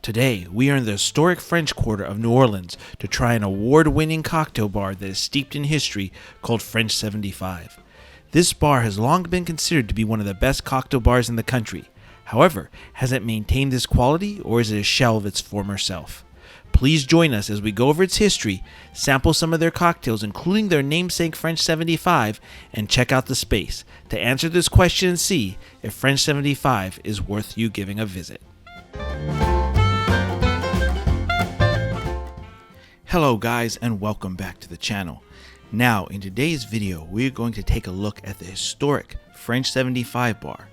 Today, we are in the historic French Quarter of New Orleans to try an award-winning cocktail bar that is steeped in history called French 75. This bar has long been considered to be one of the best cocktail bars in the country. However, has it maintained this quality, or is it a shell of its former self? Please join us as we go over its history, sample some of their cocktails including their namesake French 75, and check out the space to answer this question and see if French 75 is worth you giving a visit. Hello guys, and welcome back to the channel. Now in today's video we are going to take a look at the historic French 75 bar.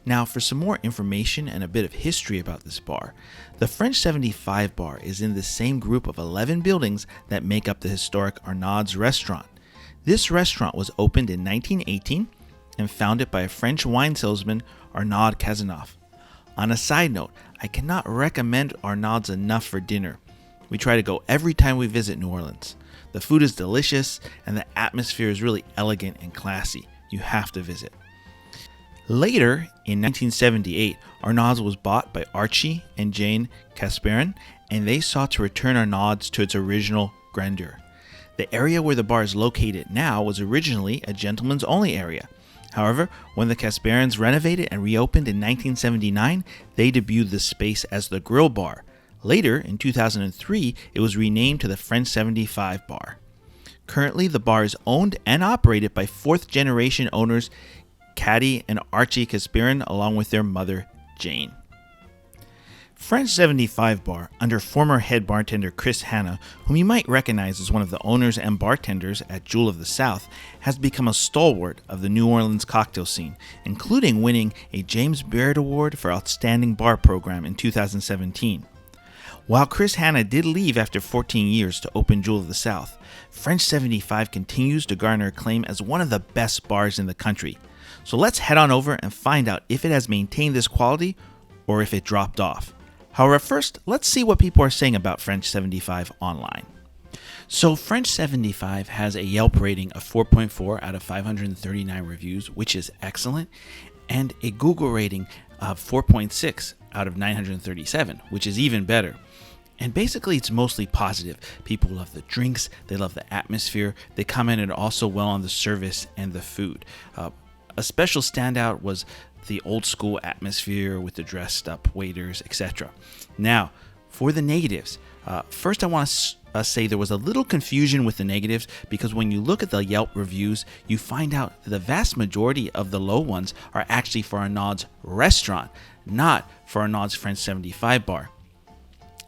Now for some more information and a bit of history about this bar, the French 75 bar is in the same group of 11 buildings that make up the historic Arnaud's restaurant. This restaurant was opened in 1918 and founded by a French wine salesman, Arnaud Cazeneuve. On a side note, I cannot recommend Arnaud's enough for dinner. We try to go every time we visit New Orleans. The food is delicious and the atmosphere is really elegant and classy. You have to visit. Later, in 1978, Arnaud's was bought by Archie and Jane Casperin, and they sought to return Arnaud's to its original grandeur. The area where the bar is located now was originally a gentleman's only area. However, when the Casperins renovated and reopened in 1979, they debuted the space as the Grill Bar. Later, in 2003, it was renamed to the French 75 Bar. Currently, the bar is owned and operated by fourth-generation owners Caddy and Archie Casperin, along with their mother, Jane. French 75 Bar, under former head bartender Chris Hanna, whom you might recognize as one of the owners and bartenders at Jewel of the South, has become a stalwart of the New Orleans cocktail scene, including winning a James Beard Award for Outstanding Bar Program in 2017. While Chris Hanna did leave after 14 years to open Jewel of the South, French 75 continues to garner acclaim as one of the best bars in the country. So let's head on over and find out if it has maintained this quality or if it dropped off. However, first, let's see what people are saying about French 75 online. So French 75 has a Yelp rating of 4.4 out of 539 reviews, which is excellent, and a Google rating of 4.6 out of 937, which is even better. And basically it's mostly positive. People love the drinks, they love the atmosphere, they commented also well on the service and the food. A special standout was the old school atmosphere with the dressed up waiters, etc. Now, for the negatives, first I want to say there was a little confusion with the negatives because when you look at the Yelp reviews, you find out that the vast majority of the low ones are actually for Arnaud's restaurant, not for Arnaud's French 75 bar.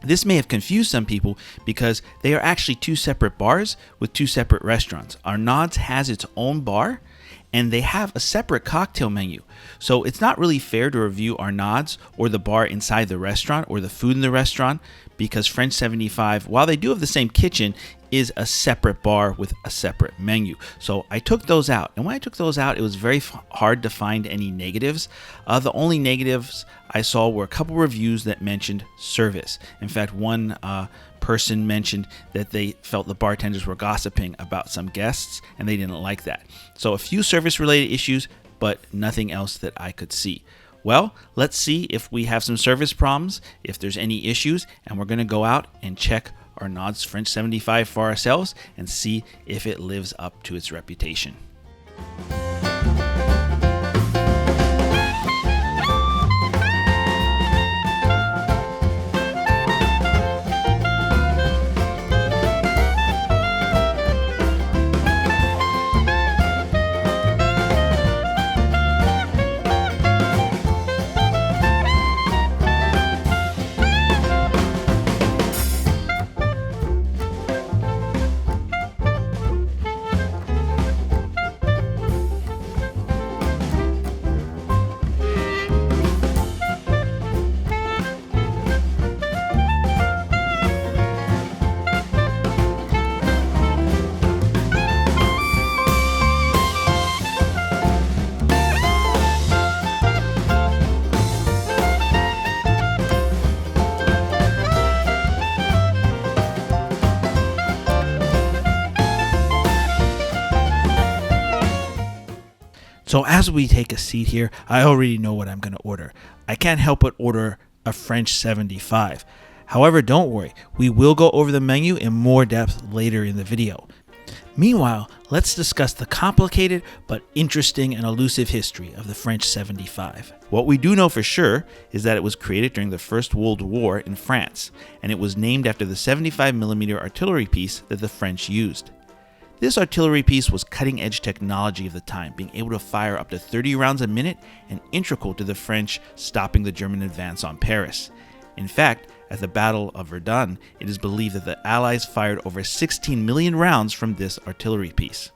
This may have confused some people because they are actually two separate bars with two separate restaurants. Arnaud's has its own bar and they have a separate cocktail menu. So it's not really fair to review Arnaud's or the bar inside the restaurant or the food in the restaurant because French 75, while they do have the same kitchen, is a separate bar with a separate menu. So I took those out. And when I took those out, it was very hard to find any negatives. The only negatives I saw were a couple reviews that mentioned service. In fact, one person mentioned that they felt the bartenders were gossiping about some guests and they didn't like that. So a few service related issues, but nothing else that I could see. Well, let's see if we have some service problems, if there's any issues, and we're going to go out and check Arnaud's French 75 for ourselves and see if it lives up to its reputation. So as we take a seat here, I already know what I'm going to order. I can't help but order a French 75. However, don't worry, we will go over the menu in more depth later in the video. Meanwhile, let's discuss the complicated but interesting and elusive history of the French 75. What we do know for sure is that it was created during the First World War in France, and it was named after the 75mm artillery piece that the French used. This artillery piece was cutting-edge technology of the time, being able to fire up to 30 rounds a minute and integral to the French stopping the German advance on Paris. In fact, at the Battle of Verdun, it is believed that the Allies fired over 16 million rounds from this artillery piece.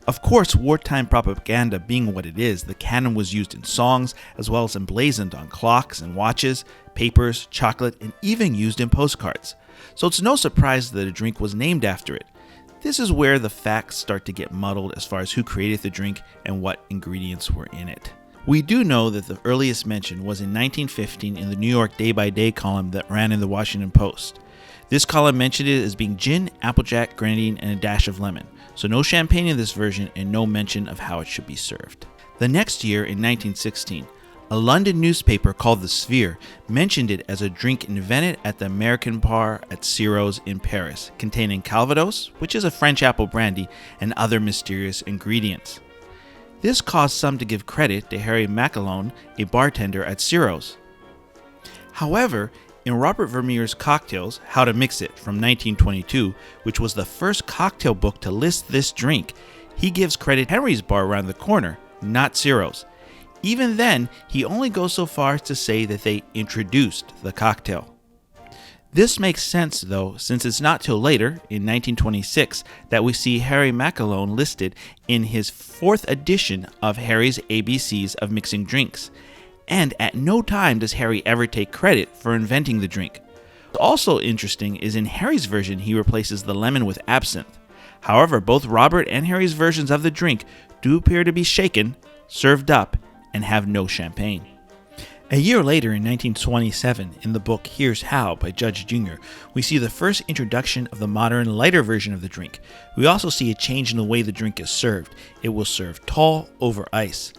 Of course, wartime propaganda being what it is, the cannon was used in songs, as well as emblazoned on clocks and watches, papers, chocolate, and even used in postcards. So it's no surprise that a drink was named after it. This is where the facts start to get muddled as far as who created the drink and what ingredients were in it. We do know that the earliest mention was in 1915 in the New York Day by Day column that ran in the Washington Post. This column mentioned it as being gin, applejack, grenadine, and a dash of lemon, so no champagne in this version and no mention of how it should be served. The next year, in 1916, a London newspaper called The Sphere mentioned it as a drink invented at the American bar at Ciro's in Paris, containing Calvados, which is a French apple brandy, and other mysterious ingredients. This caused some to give credit to Harry Macalone, a bartender at Ciro's. However, in Robert Vermeer's Cocktails, How to Mix It from 1922, which was the first cocktail book to list this drink, he gives credit to Henry's bar around the corner, not Ciro's. Even then, he only goes so far as to say that they introduced the cocktail. This makes sense though, since it's not till later, in 1926, that we see Harry Macalone listed in his 4th edition of Harry's ABCs of Mixing Drinks, and at no time does Harry ever take credit for inventing the drink. What's also interesting is in Harry's version he replaces the lemon with absinthe. However, both Robert and Harry's versions of the drink do appear to be shaken, served up, and have no champagne. A year later, in 1927, in the book Here's How by Judge Jr., we see the first introduction of the modern, lighter version of the drink. We also see a change in the way the drink is served. It will serve tall over ice.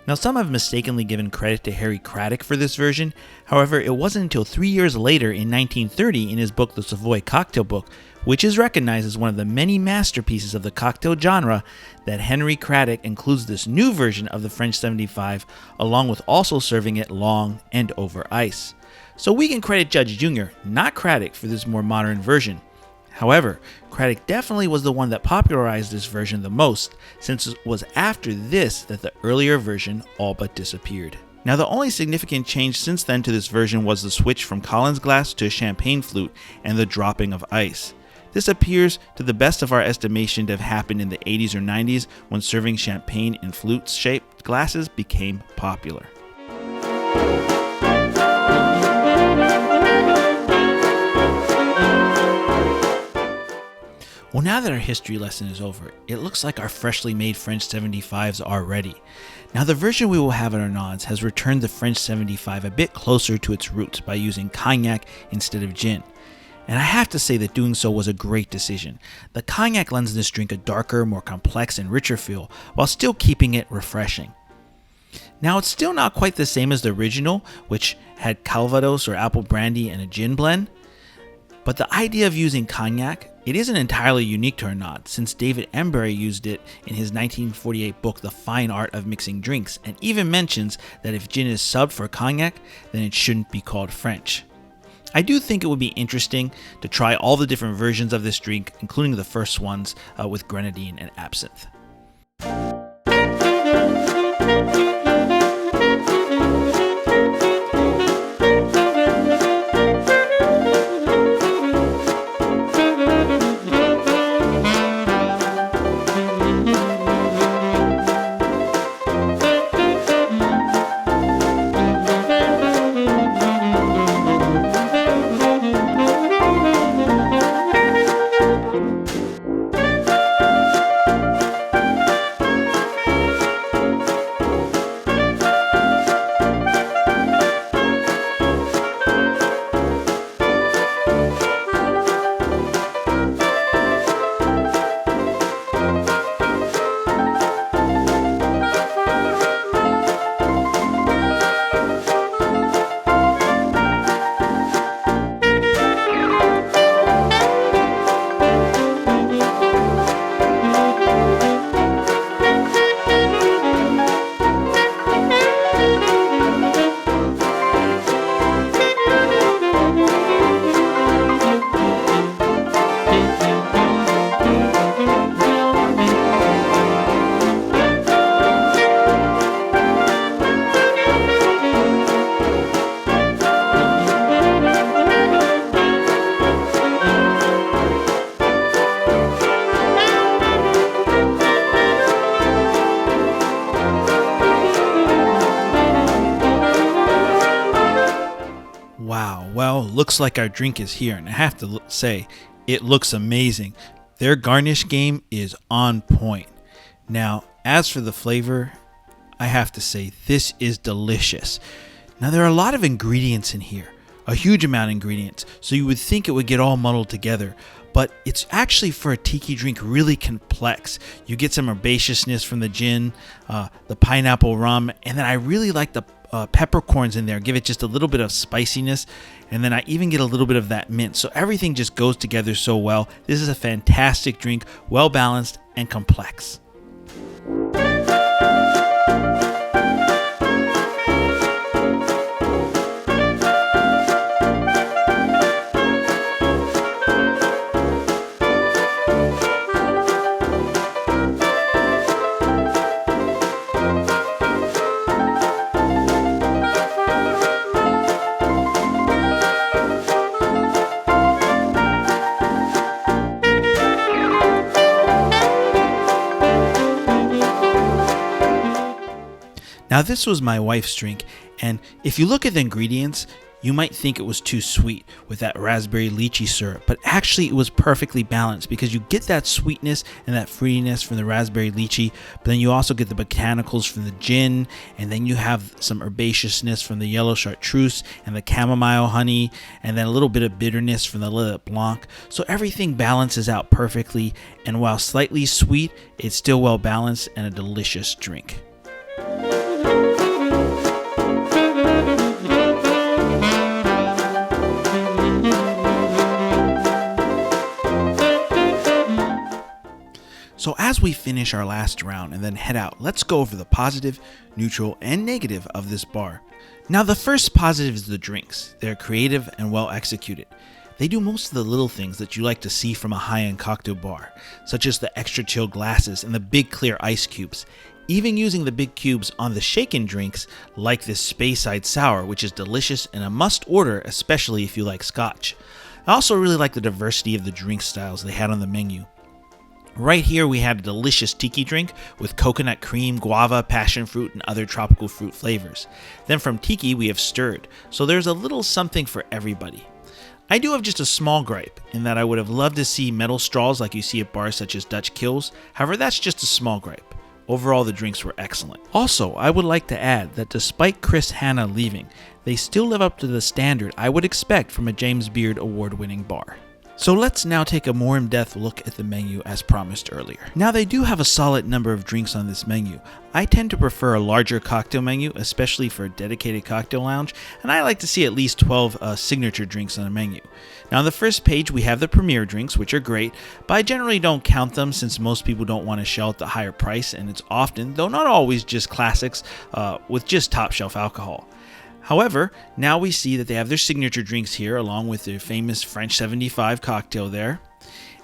Now, some have mistakenly given credit to Harry Craddock for this version. However, it wasn't until 3 years later, in 1930, in his book The Savoy Cocktail Book, which is recognized as one of the many masterpieces of the cocktail genre, that Henry Craddock includes this new version of the French 75, along with also serving it long and over ice. So we can credit Judge Jr., not Craddock, for this more modern version. However, Craddock definitely was the one that popularized this version the most, since it was after this that the earlier version all but disappeared. Now, the only significant change since then to this version was the switch from Collins glass to a champagne flute and the dropping of ice. This appears, to the best of our estimation, to have happened in the 80s or 90s when serving champagne in flute-shaped glasses became popular. Well, now that our history lesson is over, it looks like our freshly made French 75s are ready. Now, the version we will have at Arnaud's has returned the French 75 a bit closer to its roots by using cognac instead of gin. And I have to say that doing so was a great decision. The cognac lends this drink a darker, more complex, and richer feel, while still keeping it refreshing. Now, it's still not quite the same as the original, which had Calvados or apple brandy and a gin blend. But the idea of using cognac, it isn't entirely unique to Arnaud, since David Embury used it in his 1948 book The Fine Art of Mixing Drinks, and even mentions that if gin is subbed for cognac, then it shouldn't be called French. I do think it would be interesting to try all the different versions of this drink, including the first ones with grenadine and absinthe. Well, looks like our drink is here, and I have to say, it looks amazing. Their garnish game is on point. Now, as for the flavor, I have to say, this is delicious. Now, there are a lot of ingredients in here, a huge amount of ingredients, so you would think it would get all muddled together, but it's actually, for a tiki drink, really complex. You get some herbaceousness from the gin, the pineapple rum, and then I really like the peppercorns in there, give it just a little bit of spiciness, and then I even get a little bit of that mint, so everything just goes together so well. This is a fantastic drink, well balanced and complex. Now, this was my wife's drink, and if you look at the ingredients, you might think it was too sweet with that raspberry lychee syrup, but actually it was perfectly balanced because you get that sweetness and that fruitiness from the raspberry lychee, but then you also get the botanicals from the gin, and then you have some herbaceousness from the yellow chartreuse and the chamomile honey, and then a little bit of bitterness from the Lillet Blanc. So everything balances out perfectly, and while slightly sweet, it's still well balanced and a delicious drink. So as we finish our last round and then head out, let's go over the positive, neutral, and negative of this bar. Now, the first positive is the drinks. They're creative and well executed. They do most of the little things that you like to see from a high-end cocktail bar, such as the extra chilled glasses and the big clear ice cubes. Even using the big cubes on the shaken drinks, like this Speyside Sour, which is delicious and a must order, especially if you like scotch. I also really like the diversity of the drink styles they had on the menu. Right here we had a delicious tiki drink with coconut cream, guava, passion fruit, and other tropical fruit flavors. Then from tiki we have stirred, so there's a little something for everybody. I do have just a small gripe in that I would have loved to see metal straws like you see at bars such as Dutch Kills, however that's just a small gripe. Overall, the drinks were excellent. Also, I would like to add that despite Chris Hanna leaving, they still live up to the standard I would expect from a James Beard award-winning bar. So let's now take a more in-depth look at the menu as promised earlier. Now, they do have a solid number of drinks on this menu. I tend to prefer a larger cocktail menu, especially for a dedicated cocktail lounge, and I like to see at least 12 signature drinks on a menu. Now, on the first page, we have the premier drinks, which are great, but I generally don't count them since most people don't want to shell out the higher price, and it's often, though not always, just classics with just top shelf alcohol. However, now we see that they have their signature drinks here, along with their famous French 75 cocktail there.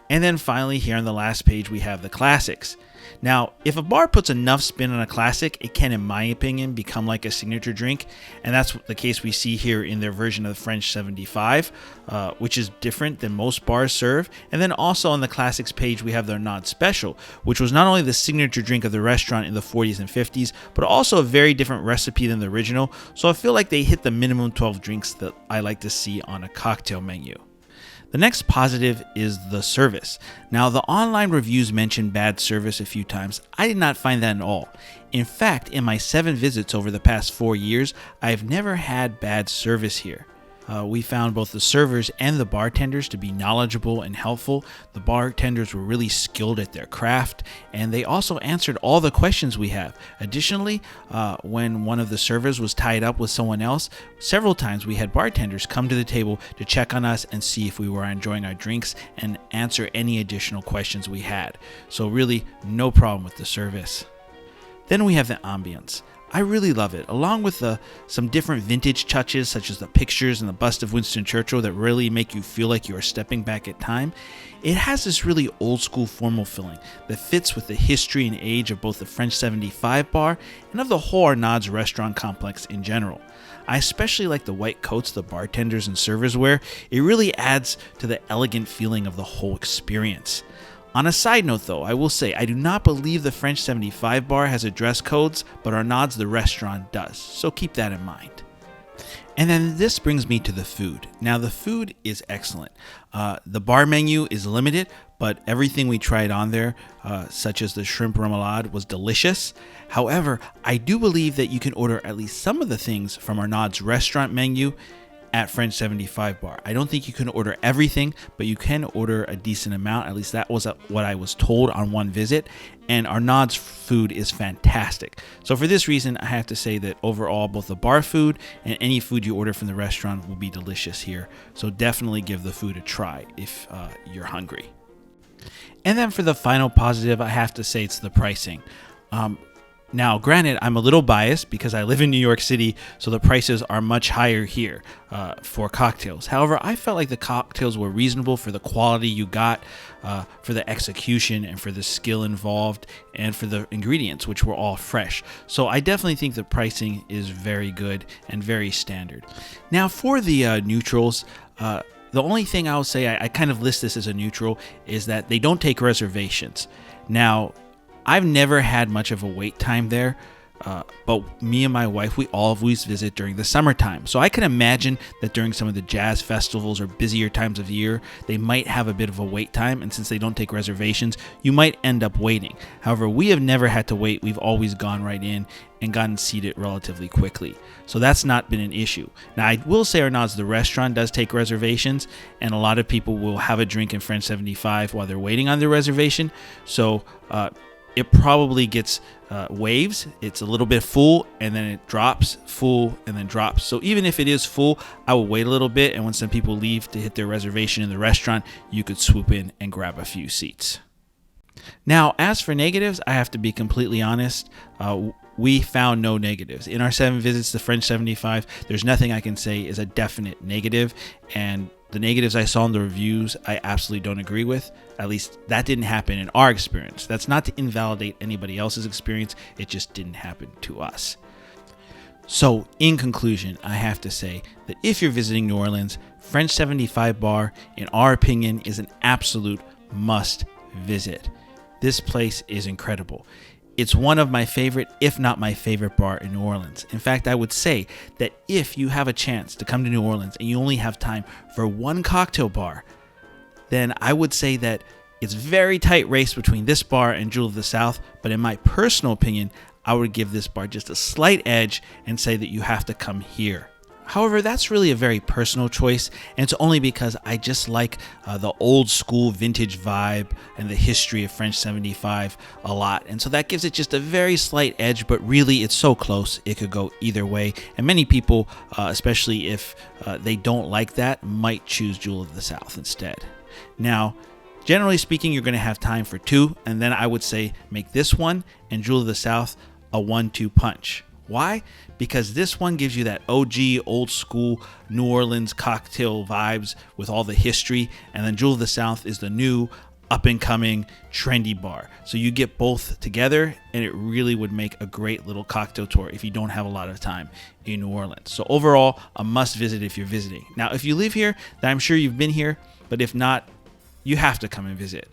And then finally, here on the last page, we have the classics. Now, if a bar puts enough spin on a classic, it can, in my opinion, become like a signature drink, and that's the case we see here in their version of the French 75, which is different than most bars serve. And then also on the classics page, we have their Arnaud Special, which was not only the signature drink of the restaurant in the 40s and 50s, but also a very different recipe than the original, so I feel like they hit the minimum 12 drinks that I like to see on a cocktail menu. The next positive is the service. Now, the online reviews mentioned bad service a few times. I did not find that at all. In fact, in my 7 visits over the past 4 years, I've never had bad service here. We found both the servers and the bartenders to be knowledgeable and helpful. The bartenders were really skilled at their craft, and they also answered all the questions we have. Additionally, when one of the servers was tied up with someone else, several times we had bartenders come to the table to check on us and see if we were enjoying our drinks and answer any additional questions we had. So really, no problem with the service. Then we have the ambience. I really love it, along with some different vintage touches such as the pictures and the bust of Winston Churchill that really make you feel like you are stepping back at time. It has this really old school formal feeling that fits with the history and age of both the French 75 bar and of the whole Arnaud's restaurant complex in general. I especially like the white coats the bartenders and servers wear. It really adds to the elegant feeling of the whole experience. On a side note though, I will say I do not believe the French 75 bar has a dress codes, but Arnaud's the restaurant does, so keep that in mind. And then this brings me to the food. Now the food is excellent. The bar menu is limited, but everything we tried on there, such as the shrimp remoulade, was delicious. However, I do believe that you can order at least some of the things from Arnaud's restaurant menu at French 75 Bar. I don't think you can order everything, but you can order a decent amount. At least that was what I was told on one visit. And Arnaud's food is fantastic. So for this reason, I have to say that overall, both the bar food and any food you order from the restaurant will be delicious here. So definitely give the food a try if you're hungry. And then for the final positive, I have to say it's the pricing. Now, granted, I'm a little biased because I live in New York City, so the prices are much higher here for cocktails. However, I felt like the cocktails were reasonable for the quality you got, for the execution, and for the skill involved, and for the ingredients, which were all fresh. So I definitely think the pricing is very good and very standard. Now, for the neutrals, the only thing I'll say, I kind of list this as a neutral, is that they don't take reservations. Now, I've never had much of a wait time there, but me and my wife, we always visit during the summertime. So I can imagine that during some of the jazz festivals or busier times of year, they might have a bit of a wait time. And since they don't take reservations, you might end up waiting. However, we have never had to wait. We've always gone right in and gotten seated relatively quickly. So that's not been an issue. Now, I will say Arnaud's, the restaurant, does take reservations, and a lot of people will have a drink in French 75 while they're waiting on their reservation. So, it probably gets waves. It's a little bit full and then it drops, full and then drops. So even if it is full, I will wait a little bit, and when some people leave to hit their reservation in the restaurant, you could swoop in and grab a few seats. Now, as for negatives, I have to be completely honest. We found no negatives. In our 7 visits to French 75, there's nothing I can say is a definite negative, and the negatives I saw in the reviews, I absolutely don't agree with. At least that didn't happen in our experience. That's not to invalidate anybody else's experience. It just didn't happen to us. So in conclusion, I have to say that if you're visiting New Orleans, French 75 Bar, in our opinion, is an absolute must visit. This place is incredible. It's one of my favorite, if not my favorite bar in New Orleans. In fact, I would say that if you have a chance to come to New Orleans and you only have time for one cocktail bar, then I would say that it's very tight race between this bar and Jewel of the South. But in my personal opinion, I would give this bar just a slight edge and say that you have to come here. However, that's really a very personal choice, and it's only because I just like the old school vintage vibe and the history of French 75 a lot. And so that gives it just a very slight edge, but really it's so close, it could go either way. And many people, especially if they don't like that, might choose Jewel of the South instead. Now, generally speaking, you're going to have time for 2, and then I would say make this one and Jewel of the South a 1-2 punch. Why? Because this one gives you that OG, old school New Orleans cocktail vibes with all the history, and then Jewel of the South is the new, up-and-coming, trendy bar. So you get both together, and it really would make a great little cocktail tour if you don't have a lot of time in New Orleans. So overall, a must-visit if you're visiting. Now, if you live here, then I'm sure you've been here, but if not, you have to come and visit.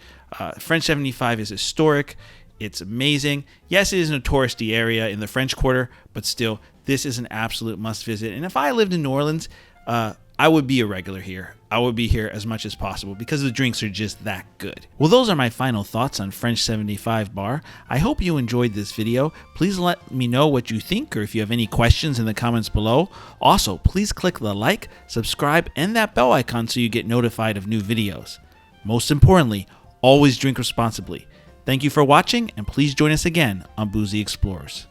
French 75 is historic. It's amazing. Yes, it is in a touristy area in the French Quarter, but still, this is an absolute must visit. And if I lived in New Orleans, I would be a regular here. I would be here as much as possible because the drinks are just that good. Well, those are my final thoughts on French 75 Bar. I hope you enjoyed this video. Please let me know what you think, or if you have any questions in the comments below. Also, please click the like, subscribe, and that bell icon so you get notified of new videos. Most importantly, always drink responsibly. Thank you for watching, and please join us again on Boozy Explorers.